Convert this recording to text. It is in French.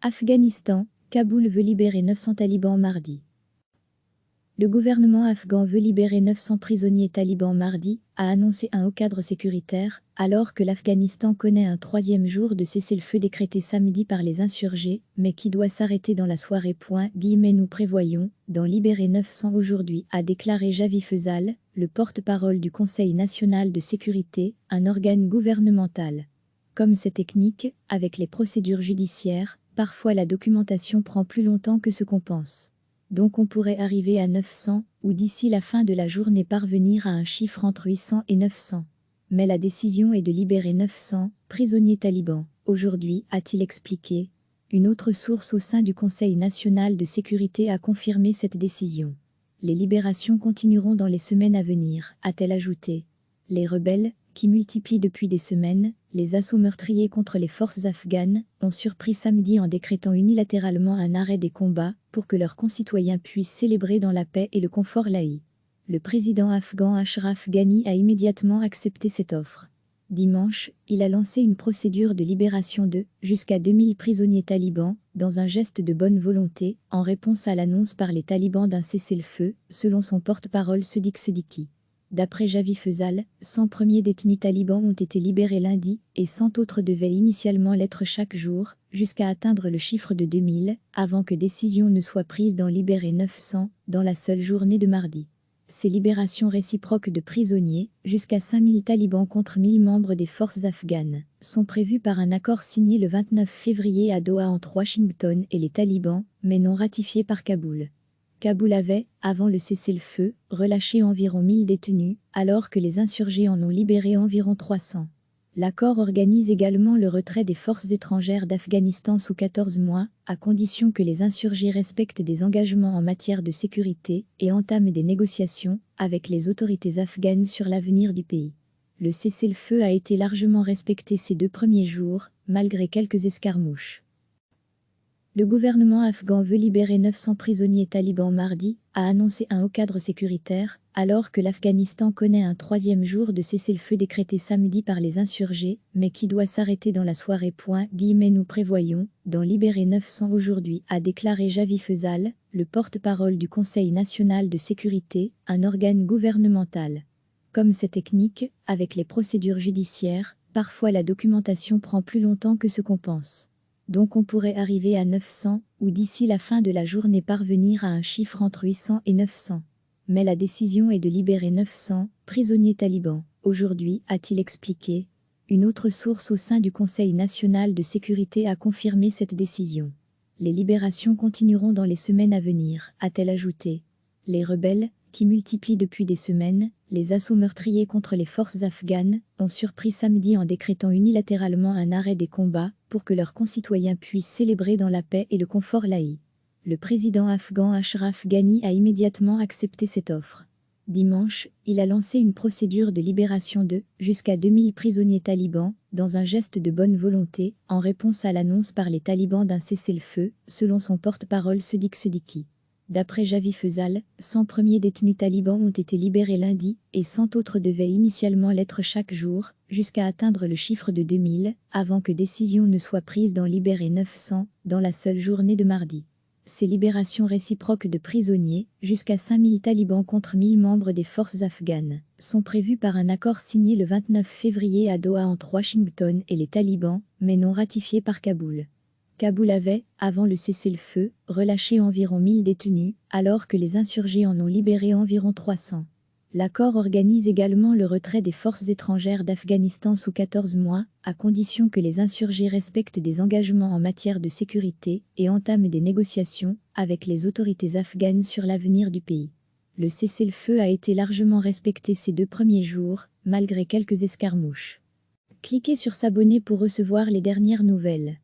Afghanistan, Kaboul veut libérer 900 talibans mardi. Le gouvernement afghan veut libérer 900 prisonniers talibans mardi, a annoncé un haut cadre sécuritaire, alors que l'Afghanistan connaît un troisième jour de cessez-le-feu décrété samedi par les insurgés, mais qui doit s'arrêter dans la soirée. Nous prévoyons d'en libérer 900 aujourd'hui, a déclaré Javi Fezzal, le porte-parole du Conseil national de sécurité, un organe gouvernemental. Comme c'est technique, avec les procédures judiciaires, parfois la documentation prend plus longtemps que ce qu'on pense. Donc on pourrait arriver à 900, ou d'ici la fin de la journée parvenir à un chiffre entre 800 et 900. Mais la décision est de libérer 900 prisonniers talibans, aujourd'hui, a-t-il expliqué. Une autre source au sein du Conseil national de sécurité a confirmé cette décision. Les libérations continueront dans les semaines à venir, a-t-elle ajouté. Les rebelles, qui multiplient depuis des semaines, les assauts meurtriers contre les forces afghanes, ont surpris samedi en décrétant unilatéralement un arrêt des combats pour que leurs concitoyens puissent célébrer dans la paix et le confort laïque. Le président afghan Ashraf Ghani a immédiatement accepté cette offre. Dimanche, il a lancé une procédure de libération de jusqu'à 2000 prisonniers talibans, dans un geste de bonne volonté, en réponse à l'annonce par les talibans d'un cessez-le-feu, selon son porte-parole Sadiq Siddiqui. D'après Javi Fezzal, 100 premiers détenus talibans ont été libérés lundi, et 100 autres devaient initialement l'être chaque jour, jusqu'à atteindre le chiffre de 2000, avant que décision ne soit prise d'en libérer 900, dans la seule journée de mardi. Ces libérations réciproques de prisonniers, jusqu'à 5000 talibans contre 1000 membres des forces afghanes, sont prévues par un accord signé le 29 février à Doha entre Washington et les talibans, mais non ratifié par Kaboul. Kaboul avait, avant le cessez-le-feu, relâché environ 1000 détenus, alors que les insurgés en ont libéré environ 300. L'accord organise également le retrait des forces étrangères d'Afghanistan sous 14 mois, à condition que les insurgés respectent des engagements en matière de sécurité et entament des négociations avec les autorités afghanes sur l'avenir du pays. Le cessez-le-feu a été largement respecté ces 2 premiers jours, malgré quelques escarmouches. Le gouvernement afghan veut libérer 900 prisonniers talibans mardi, a annoncé un haut cadre sécuritaire, alors que l'Afghanistan connaît un troisième jour de cessez-le-feu décrété samedi par les insurgés, mais qui doit s'arrêter dans la soirée. Nous prévoyons d'en libérer 900 aujourd'hui, a déclaré Javi Fezzal, le porte-parole du Conseil national de sécurité, un organe gouvernemental. Comme c'est technique, avec les procédures judiciaires, parfois la documentation prend plus longtemps que ce qu'on pense. Donc on pourrait arriver à 900, ou d'ici la fin de la journée parvenir à un chiffre entre 800 et 900. Mais la décision est de libérer 900 prisonniers talibans, aujourd'hui, a-t-il expliqué. Une autre source au sein du Conseil national de sécurité a confirmé cette décision. Les libérations continueront dans les semaines à venir, a-t-elle ajouté. Les rebelles, qui multiplient depuis des semaines, les assauts meurtriers contre les forces afghanes, ont surpris samedi en décrétant unilatéralement un arrêt des combats pour que leurs concitoyens puissent célébrer dans la paix et le confort laïque. Le président afghan Ashraf Ghani a immédiatement accepté cette offre. Dimanche, il a lancé une procédure de libération de jusqu'à 2000 prisonniers talibans, dans un geste de bonne volonté, en réponse à l'annonce par les talibans d'un cessez-le-feu, selon son porte-parole Sadiq Siddiqui. D'après Javi Fezzal, 100 premiers détenus talibans ont été libérés lundi, et 100 autres devaient initialement l'être chaque jour, jusqu'à atteindre le chiffre de 2000, avant que décision ne soit prise d'en libérer 900, dans la seule journée de mardi. Ces libérations réciproques de prisonniers, jusqu'à 5000 talibans contre 1000 membres des forces afghanes, sont prévues par un accord signé le 29 février à Doha entre Washington et les talibans, mais non ratifié par Kaboul. Kaboul avait, avant le cessez-le-feu, relâché environ 1000 détenus, alors que les insurgés en ont libéré environ 300. L'accord organise également le retrait des forces étrangères d'Afghanistan sous 14 mois, à condition que les insurgés respectent des engagements en matière de sécurité et entament des négociations avec les autorités afghanes sur l'avenir du pays. Le cessez-le-feu a été largement respecté ces 2 premiers jours, malgré quelques escarmouches. Cliquez sur s'abonner pour recevoir les dernières nouvelles.